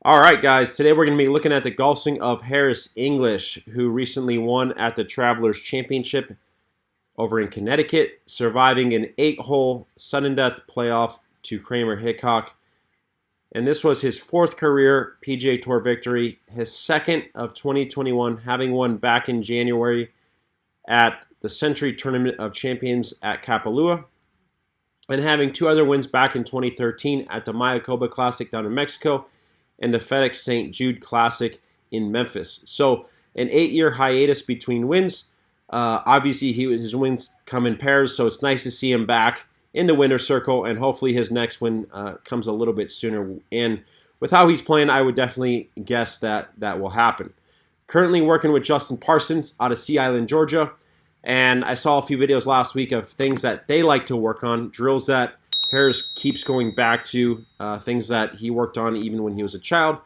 All right, guys, today we're going to be looking at the golf swing of Harris English, who recently won at the Travelers Championship over in Connecticut, surviving an 8-hole sudden death playoff to Kramer Hickok. And this was his fourth career PGA Tour victory, his second of 2021, having won back in January at the Century Tournament of Champions at Kapalua, and having two other wins back in 2013 at the Mayakoba Classic down in Mexico and the FedEx St. Jude Classic in Memphis. So an 8-year hiatus between wins. Obviously, his wins come in pairs, so it's nice to see him back in the winner's circle, and hopefully his next win comes a little bit sooner. And with how he's playing, I would definitely guess that that will happen. Currently working with Justin Parsons out of Sea Island, Georgia, and I saw a few videos last week of things that they like to work on, drills that Harris keeps going back to, things that he worked on even when he was a child.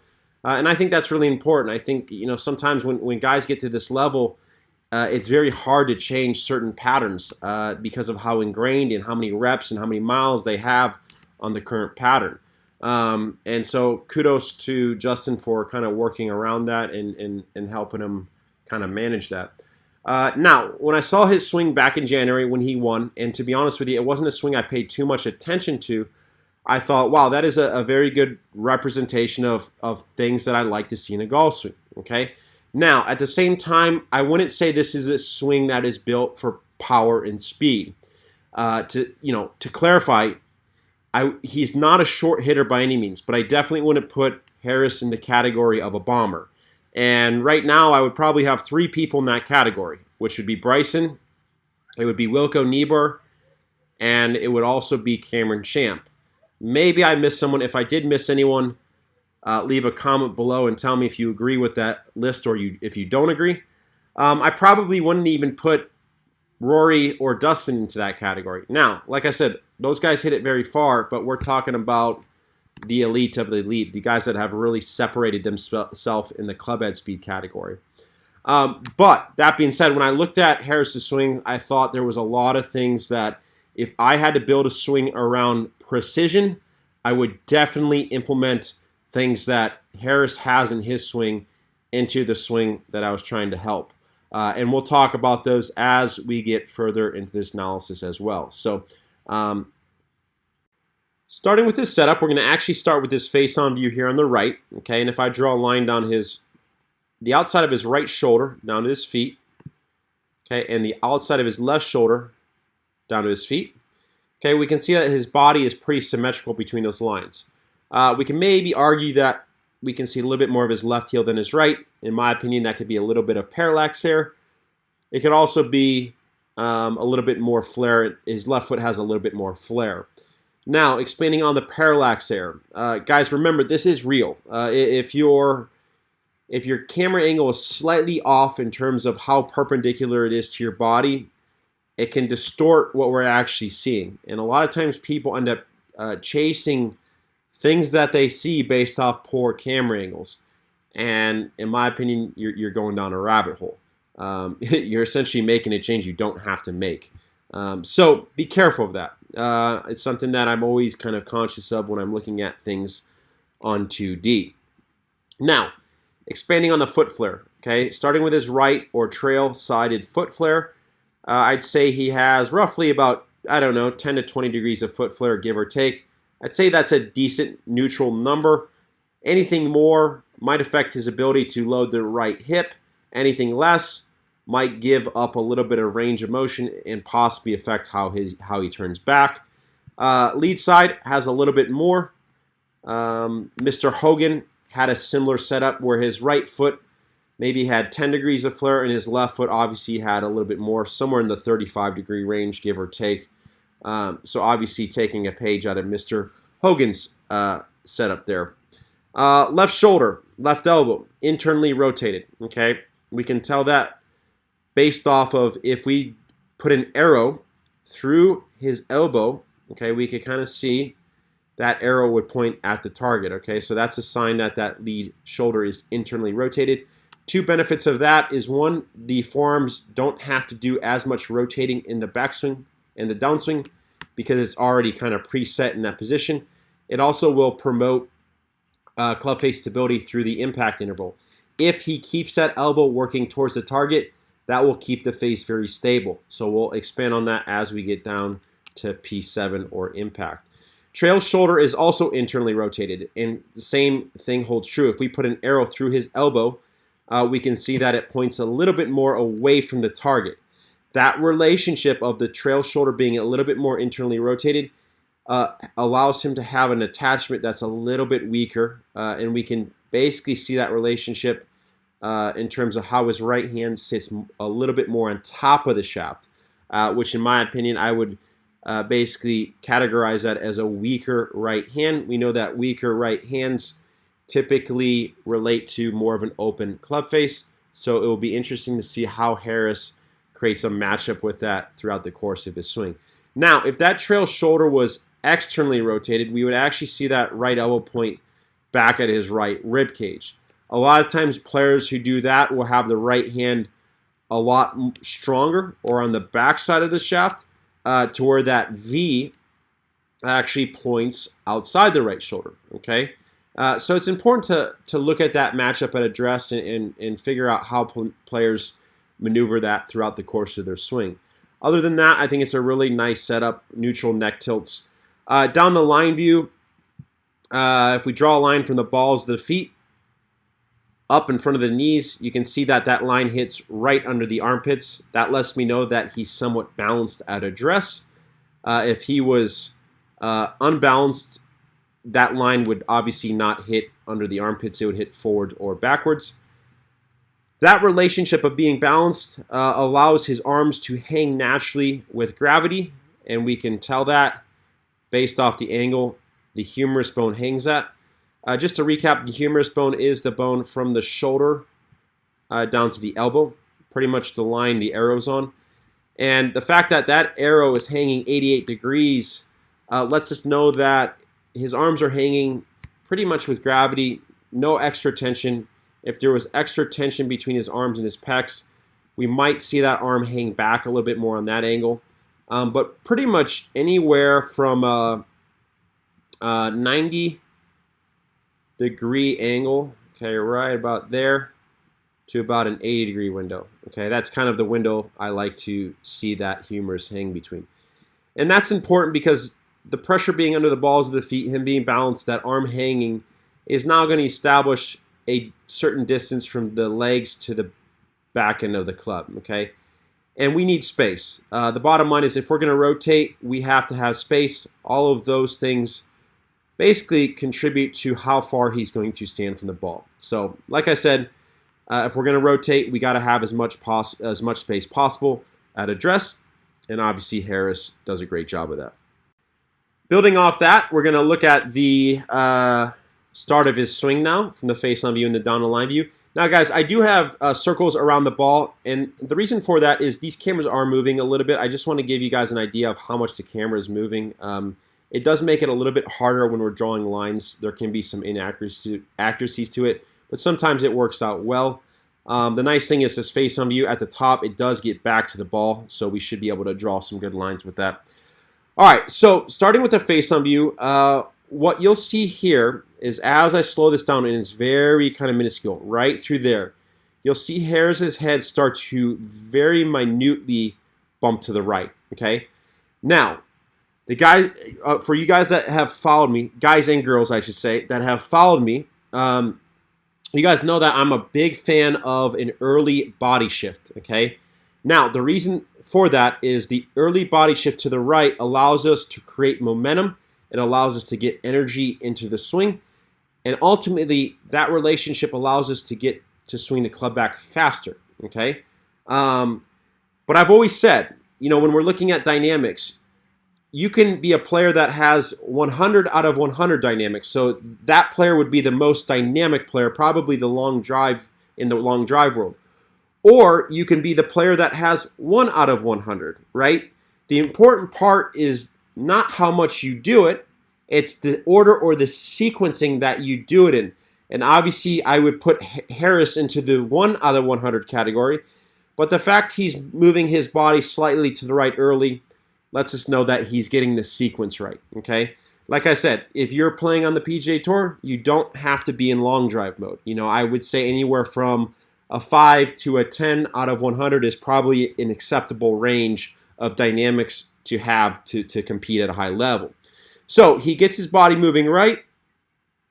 And I think that's really important. I think, sometimes when guys get to this level, it's very hard to change certain patterns because of how ingrained and how many reps and how many miles they have on the current pattern. And so kudos to Justin for kind of working around that and helping him kind of manage that. Now, when I saw his swing back in January when he won, and to be honest with you, it wasn't a swing I paid too much attention to, I thought, wow, that is a very good representation of things that I like to see in a golf swing, okay? Now, at the same time, I wouldn't say this is a swing that is built for power and speed. To clarify, he's not a short hitter by any means, but I definitely wouldn't put Harris in the category of a bomber. And right now, I would probably have three people in that category, which would be Bryson, it would be Wilco Niebuhr, and it would also be Cameron Champ. Maybe I missed someone. If I did miss anyone, leave a comment below and tell me if you agree with that list or if you don't agree. I probably wouldn't even put Rory or Dustin into that category. Now, like I said, those guys hit it very far, but we're talking about the elite of the elite, the guys that have really separated themselves in the club head speed category. But that being said, when I looked at Harris's swing, I thought there was a lot of things that if I had to build a swing around precision, I would definitely implement things that Harris has in his swing into the swing that I was trying to help. And we'll talk about those as we get further into this analysis as well. So, starting with this setup, we're going to actually start with this face-on view here on the right, okay? And if I draw a line down the outside of his right shoulder down to his feet, okay, and the outside of his left shoulder down to his feet, okay, we can see that his body is pretty symmetrical between those lines. We can maybe argue that we can see a little bit more of his left heel than his right. In my opinion, that could be a little bit of parallax there. It could also be a little bit more flare. His left foot has a little bit more flare. Now, expanding on the parallax there, guys, remember this is real. If your camera angle is slightly off in terms of how perpendicular it is to your body, it can distort what we're actually seeing. And a lot of times people end up chasing things that they see based off poor camera angles. And in my opinion, you're going down a rabbit hole. You're essentially making a change you don't have to make. So be careful of that. It's something that I'm always kind of conscious of when I'm looking at things on 2D. Now, expanding on the foot flare, okay? Starting with his right or trail-sided foot flare, I'd say he has roughly about, 10 to 20 degrees of foot flare, give or take. I'd say that's a decent neutral number. Anything more might affect his ability to load the right hip. Anything less might give up a little bit of range of motion and possibly affect how he turns back. Lead side has a little bit more. Mr. Hogan had a similar setup where his right foot maybe had 10 degrees of flare and his left foot obviously had a little bit more, somewhere in the 35-degree range, give or take. So obviously taking a page out of Mr. Hogan's setup there. Left shoulder, left elbow, internally rotated, okay? We can tell that based off of if we put an arrow through his elbow, okay, we could kind of see that arrow would point at the target, okay? So that's a sign that that lead shoulder is internally rotated. Two benefits of that is, one, the forearms don't have to do as much rotating in the backswing and the downswing because it's already kind of preset in that position. It also will promote club face stability through the impact interval. If he keeps that elbow working towards the target, that will keep the face very stable. So we'll expand on that as we get down to P7 or impact. Trail shoulder is also internally rotated, and the same thing holds true. If we put an arrow through his elbow, we can see that it points a little bit more away from the target. That relationship of the trail shoulder being a little bit more internally rotated allows him to have an attachment that's a little bit weaker, and we can basically see that relationship in terms of how his right hand sits a little bit more on top of the shaft, which in my opinion I would basically categorize that as a weaker right hand. We know that weaker right hands typically relate to more of an open club face, so it will be interesting to see how Harris creates a matchup with that throughout the course of his swing. Now, if that trail shoulder was externally rotated, we would actually see that right elbow point back at his right rib cage. A lot of times players who do that will have the right hand a lot stronger or on the back side of the shaft to where that V actually points outside the right shoulder, okay? So it's important to look at that matchup and address and figure out how players maneuver that throughout the course of their swing. Other than that, I think it's a really nice setup, neutral neck tilts. Down the line view, if we draw a line from the balls to the feet, up in front of the knees, you can see that that line hits right under the armpits. That lets me know that he's somewhat balanced at address. If he was unbalanced, that line would obviously not hit under the armpits. It would hit forward or backwards. That relationship of being balanced allows his arms to hang naturally with gravity, and we can tell that based off the angle the humerus bone hangs at. Just to recap, the humerus bone is the bone from the shoulder down to the elbow, pretty much the line the arrow's on. And the fact that that arrow is hanging 88 degrees lets us know that his arms are hanging pretty much with gravity, no extra tension. If there was extra tension between his arms and his pecs, we might see that arm hang back a little bit more on that angle. But pretty much anywhere from 90 degree angle, okay, right about there, to about an 80 degree window. Okay, that's kind of the window I like to see that humerus hang between. And that's important because the pressure being under the balls of the feet, him being balanced, that arm hanging, is now going to establish a certain distance from the legs to the back end of the club, okay? And we need space. The bottom line is if we're going to rotate, we have to have space. All of those things basically contribute to how far he's going to stand from the ball. So, like I said, if we're going to rotate, we got to have as much space possible at address, and obviously Harris does a great job of that. Building off that, we're going to look at the start of his swing now from the face-on view and the down-the-line view. Now, guys, I do have circles around the ball, and the reason for that is these cameras are moving a little bit. I just want to give you guys an idea of how much the camera is moving. It does make it a little bit harder when we're drawing lines. There can be some inaccuracies to it, but sometimes it works out well. The nice thing is this face-on view at the top, it does get back to the ball, so we should be able to draw some good lines with that. All right, so starting with the face-on view, what you'll see here is as I slow this down, and it's very kind of minuscule, right through there, you'll see Harris's head start to very minutely bump to the right, okay? Now, the guys, for you guys that have followed me, guys and girls, I should say, that have followed me, you guys know that I'm a big fan of an early body shift, okay? Now, the reason for that is the early body shift to the right allows us to create momentum. It allows us to get energy into the swing. And ultimately, that relationship allows us to get to swing the club back faster, okay? But I've always said, you know, when we're looking at dynamics, you can be a player that has 100 out of 100 dynamics. So that player would be the most dynamic player, probably the long drive in the long drive world. Or you can be the player that has 1 out of 100, right? The important part is not how much you do it, it's the order or the sequencing that you do it in. And obviously, I would put Harris into the 1 out of 100 category, but the fact he's moving his body slightly to the right early lets us know that he's getting the sequence right, okay? Like I said, if you're playing on the PGA Tour, you don't have to be in long drive mode. I would say anywhere from a 5 to a 10 out of 100 is probably an acceptable range of dynamics to have to compete at a high level. So he gets his body moving right,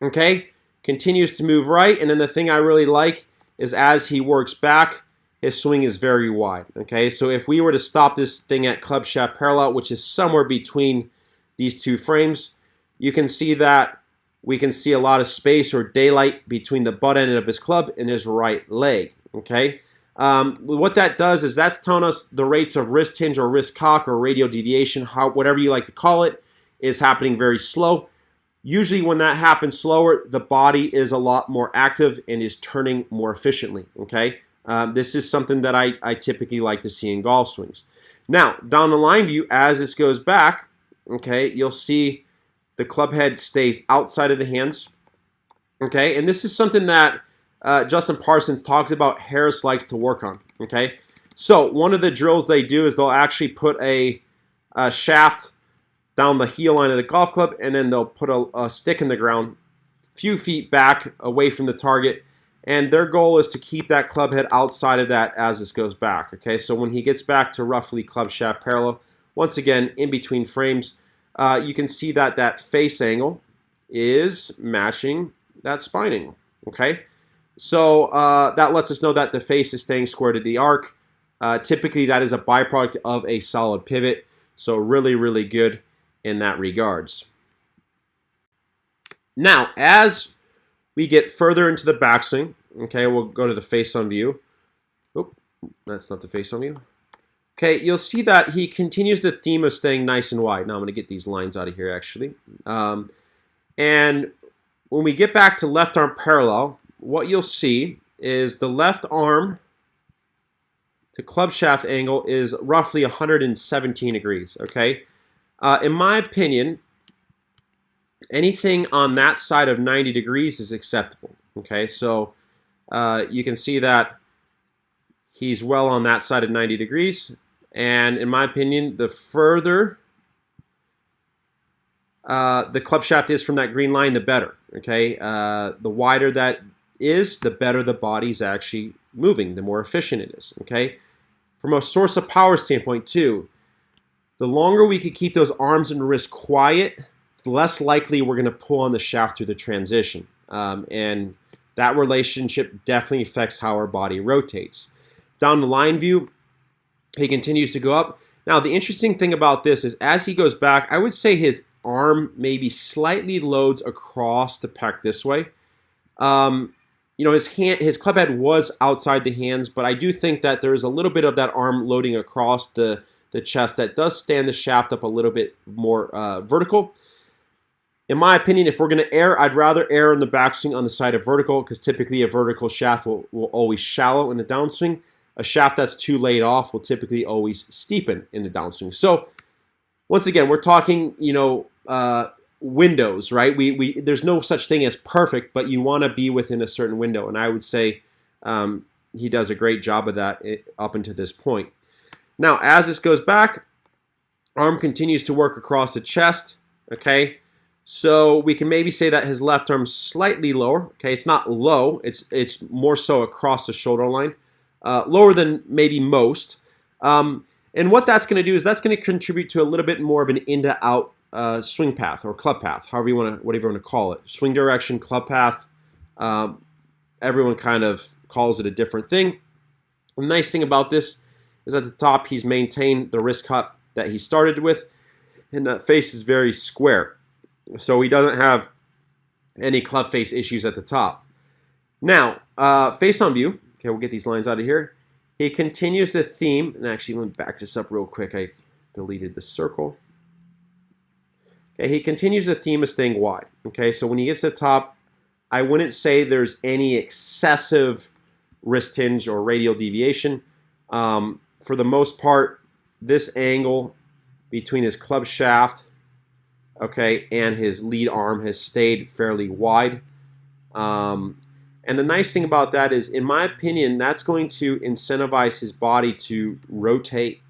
okay, continues to move right, and then the thing I really like is as he works back, his swing is very wide, okay? So if we were to stop this thing at club shaft parallel, which is somewhere between these two frames, you can see that we can see a lot of space or daylight between the butt end of his club and his right leg, okay? What that does is that's telling us the rates of wrist hinge or wrist cock or radial deviation, whatever you like to call it, is happening very slow. Usually when that happens slower, the body is a lot more active and is turning more efficiently, okay? This is something that I typically like to see in golf swings. Now, down the line view, as this goes back, okay, you'll see the club head stays outside of the hands, okay? And this is something that Justin Parsons talked about Harris likes to work on, okay? So one of the drills they do is they'll actually put a shaft down the heel line of the golf club, and then they'll put a stick in the ground a few feet back away from the target, and their goal is to keep that club head outside of that as this goes back, okay? So when he gets back to roughly club shaft parallel, once again, in between frames, you can see that that face angle is matching that spine angle, okay? So that lets us know that the face is staying square to the arc. Typically, that is a byproduct of a solid pivot, so really, really good in that regards. Now, as we get further into the backswing, okay, we'll go to the face-on view. Oh, that's not the face-on view. Okay, you'll see that he continues the theme of staying nice and wide. Now I'm going to get these lines out of here, actually. And when we get back to left arm parallel, what you'll see is the left arm to club shaft angle is roughly 117 degrees, okay? In my opinion, anything on that side of 90 degrees is acceptable, okay? So you can see that he's well on that side of 90 degrees. And in my opinion, the further the club shaft is from that green line, the better, okay? The wider that is, the better the body's actually moving, the more efficient it is, okay? From a source of power standpoint too, the longer we could keep those arms and wrists quiet, the less likely we're going to pull on the shaft through the transition. And that relationship definitely affects how our body rotates. Down the line view, he continues to go up. Now, the interesting thing about this is as he goes back, I would say his arm maybe slightly loads across the pec this way. His club head was outside the hands, but I do think that there is a little bit of that arm loading across the chest that does stand the shaft up a little bit more vertical. In my opinion, if we're going to err, I'd rather err in the backswing on the side of vertical, because typically a vertical shaft will always shallow in the downswing. A shaft that's too laid off will typically always steepen in the downswing. So once again, we're talking, windows, right? There's no such thing as perfect, but you want to be within a certain window. And I would say he does a great job of that up until this point. Now, as this goes back, arm continues to work across the chest, okay? So we can maybe say that his left arm's slightly lower, okay? It's not low, it's more so across the shoulder line. Lower than maybe most. And what that's going to do is that's going to contribute to a little bit more of an in-to-out swing path or club path, whatever you want to call it. Swing direction, club path. Everyone kind of calls it a different thing. The nice thing about this is at the top he's maintained the wrist cup that he started with, and that face is very square. So he doesn't have any club face issues at the top. Now, face on view. Okay, we'll get these lines out of here. He continues the theme, and actually let me back this up real quick. I deleted the circle. Okay, he continues the theme of staying wide. Okay, so when he gets to the top, I wouldn't say there's any excessive wrist hinge or radial deviation. For the most part, this angle between his club shaft, okay, and his lead arm has stayed fairly wide. And the nice thing about that is, in my opinion, that's going to incentivize his body to rotate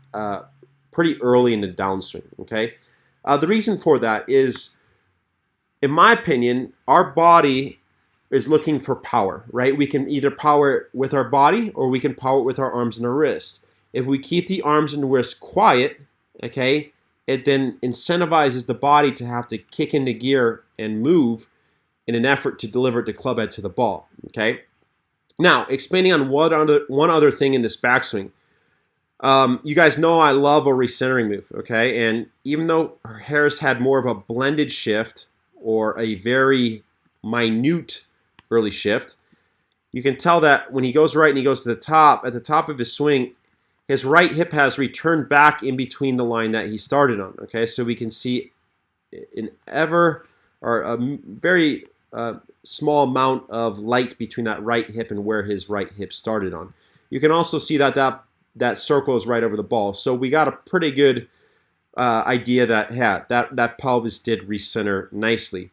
pretty early in the downswing, okay? The reason for that is in my opinion, our body is looking for power, right? We can either power it with our body or we can power it with our arms and our wrists. If we keep the arms and wrists quiet, okay, it then incentivizes the body to have to kick into gear and move in an effort to deliver the club head to the ball, okay? Now, expanding on one other thing in this backswing. You guys know I love a recentering move, okay? And even though Harris had more of a blended shift or a very minute early shift, you can tell that when he goes right and he goes to the top, at the top of his swing, his right hip has returned back in between the line that he started on, okay? So we can see a very small amount of light between that right hip and where his right hip started on. You can also see that circle is right over the ball. So we got a pretty good idea that pelvis did recenter nicely.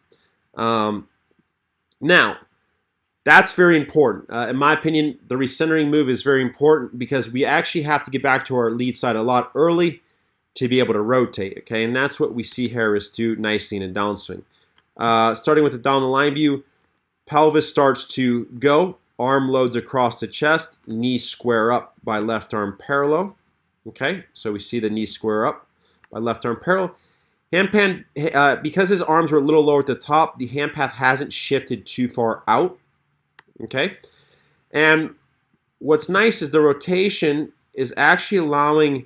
Now, that's very important. In my opinion, the recentering move is very important because we actually have to get back to our lead side a lot early to be able to rotate, okay? And that's what we see Harris do nicely in a downswing. Starting with the down the line view, pelvis starts to go, arm loads across the chest, knees square up by left arm parallel, okay? So we see the knees square up by left arm parallel. Hand pan, because his arms were a little lower at the top, the hand path hasn't shifted too far out, okay? And what's nice is the rotation is actually allowing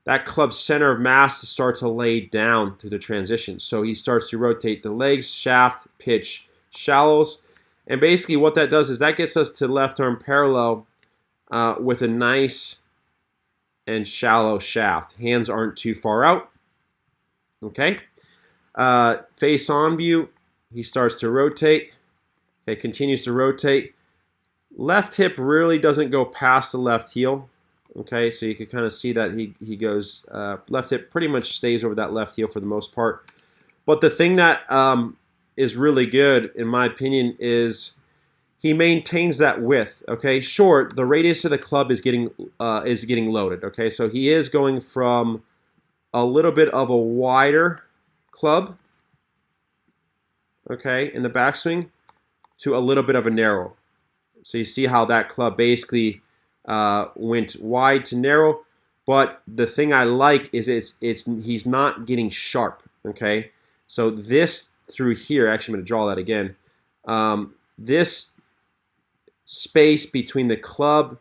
that club's center of mass to start to lay down through the transition. So he starts to rotate the legs, shaft, pitch, shallows. And basically what that does is that gets us to left arm parallel with a nice and shallow shaft. Hands aren't too far out. Okay. Face on view, he starts to rotate. Okay, continues to rotate. Left hip really doesn't go past the left heel. Okay, so you can kind of see that he goes, left hip pretty much stays over that left heel for the most part. But the thing that is really good, in my opinion, is he maintains that width. Okay, sure, the radius of the club is getting loaded. Okay, so he is going from a little bit of a wider club, okay, in the backswing, to a little bit of a narrow. So you see how that club basically went wide to narrow, but the thing I like is he's not getting sharp. Okay, so this through here, actually I'm going to draw that again. This space between the club,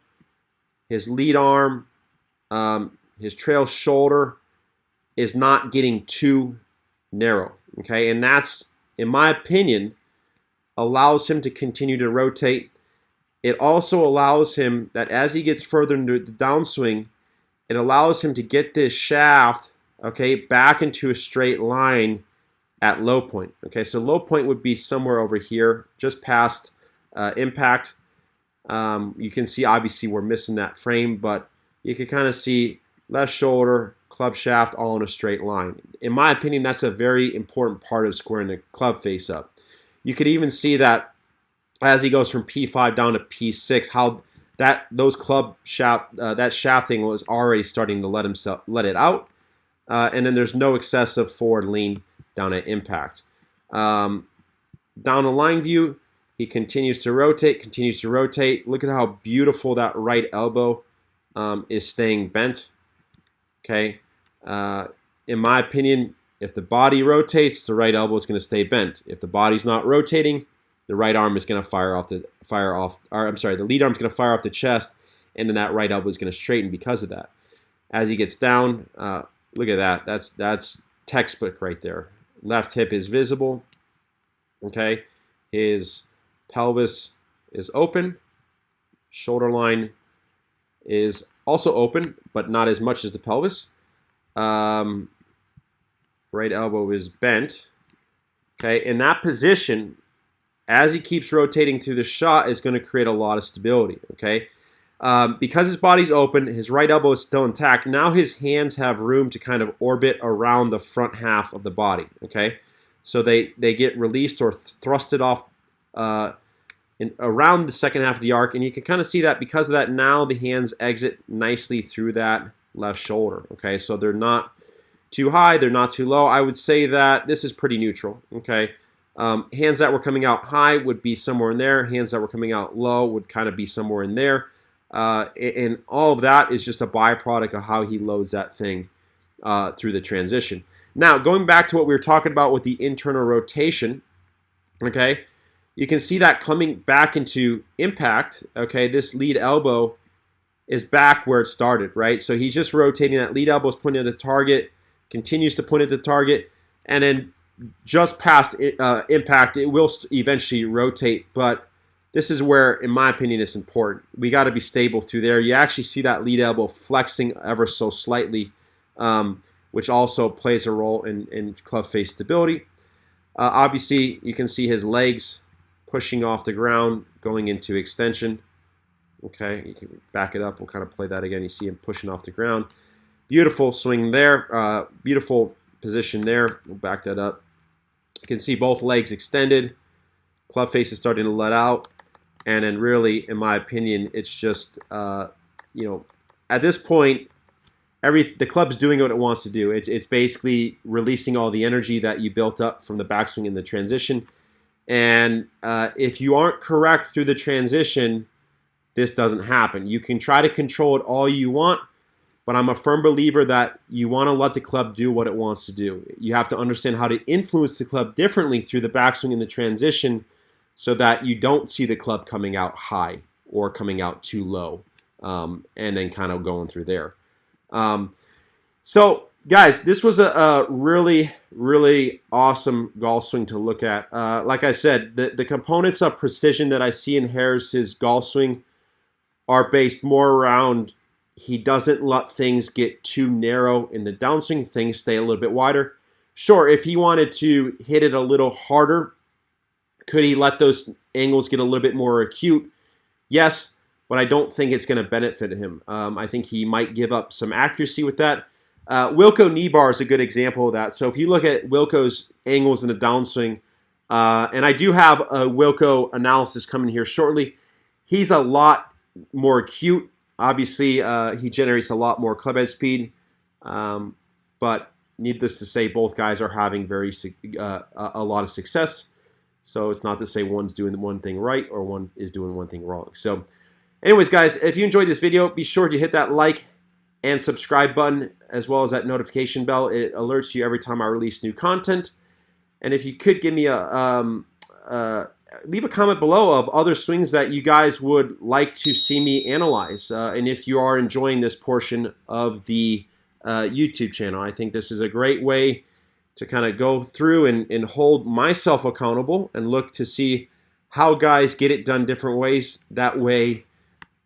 his lead arm, his trail shoulder is not getting too narrow. Okay, and that's, in my opinion, allows him to continue to rotate. It also allows him that as he gets further into the downswing, it allows him to get this shaft, okay, back into a straight line at low point. Okay, so low point would be somewhere over here, just past impact. You can see obviously we're missing that frame, but you can kind of see left shoulder, club shaft all in a straight line. In my opinion, that's a very important part of squaring the club face up. You could even see that as he goes from P5 down to P6, how those club shaft that shafting was already starting to let it out, and then there's no excessive forward lean down at impact. Down the line view, he continues to rotate. Look at how beautiful that right elbow is staying bent. Okay, in my opinion, if the body rotates, the right elbow is going to stay bent. If the body's not rotating, the right arm is going to the lead arm is going to fire off the chest, and then that right elbow is going to straighten because of that. As he gets down, look at that. That's textbook right there. Left hip is visible. Okay, his pelvis is open. Shoulder line is also open, but not as much as the pelvis. Right elbow is bent. Okay, in that position, as he keeps rotating through the shot, is going to create a lot of stability, okay? Because his body's open, his right elbow is still intact. Now his hands have room to kind of orbit around the front half of the body, okay? So they get released or thrusted off around the second half of the arc, and you can kind of see that because of that, now the hands exit nicely through that left shoulder, okay? So they're not too high, they're not too low. I would say that this is pretty neutral, okay? Hands that were coming out high would be somewhere in there. Hands that were coming out low would kind of be somewhere in there. And all of that is just a byproduct of how he loads that thing through the transition. Now, going back to what we were talking about with the internal rotation, okay, you can see that coming back into impact, okay, this lead elbow is back where it started, right? So he's just rotating. That lead elbow is pointing at the target, continues to point at the target, and then just past impact, it will eventually rotate, but this is where, in my opinion, it's important. We got to be stable through there. You actually see that lead elbow flexing ever so slightly, which also plays a role in club face stability. Obviously, you can see his legs pushing off the ground, going into extension. Okay, you can back it up. We'll kind of play that again. You see him pushing off the ground. Beautiful swing there. Beautiful position there. We'll back that up. You can see both legs extended. Club face is starting to let out. And then really, in my opinion, it's just, you know, at this point, the club's doing what it wants to do. It's basically releasing all the energy that you built up from the backswing in the transition. And if you aren't correct through the transition, this doesn't happen. You can try to control it all you want, but I'm a firm believer that you want to let the club do what it wants to do. You have to understand how to influence the club differently through the backswing and the transition so that you don't see the club coming out high or coming out too low, and then kind of going through there. So, guys, this was a really, really awesome golf swing to look at. Like I said, the components of precision that I see in Harris's golf swing are based more around he doesn't let things get too narrow in the downswing, things stay a little bit wider. Sure, if he wanted to hit it a little harder, could he let those angles get a little bit more acute? Yes, but I don't think it's going to benefit him. I think he might give up some accuracy with that. Wilco knee bar is a good example of that. So if you look at Wilco's angles in the downswing, and I do have a Wilco analysis coming here shortly, he's a lot more acute. Obviously, he generates a lot more club head speed, but needless to say, both guys are having a lot of success. So it's not to say one's doing one thing right or one is doing one thing wrong. So anyways, guys, if you enjoyed this video, be sure to hit that like and subscribe button, as well as that notification bell. It alerts you every time I release new content. And if you could give me leave a comment below of other swings that you guys would like to see me analyze. And if you are enjoying this portion of the YouTube channel, I think this is a great way to kind of go through and hold myself accountable and look to see how guys get it done different ways. That way,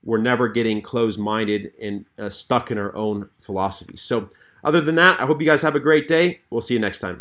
we're never getting closed-minded and stuck in our own philosophy. So other than that, I hope you guys have a great day. We'll see you next time.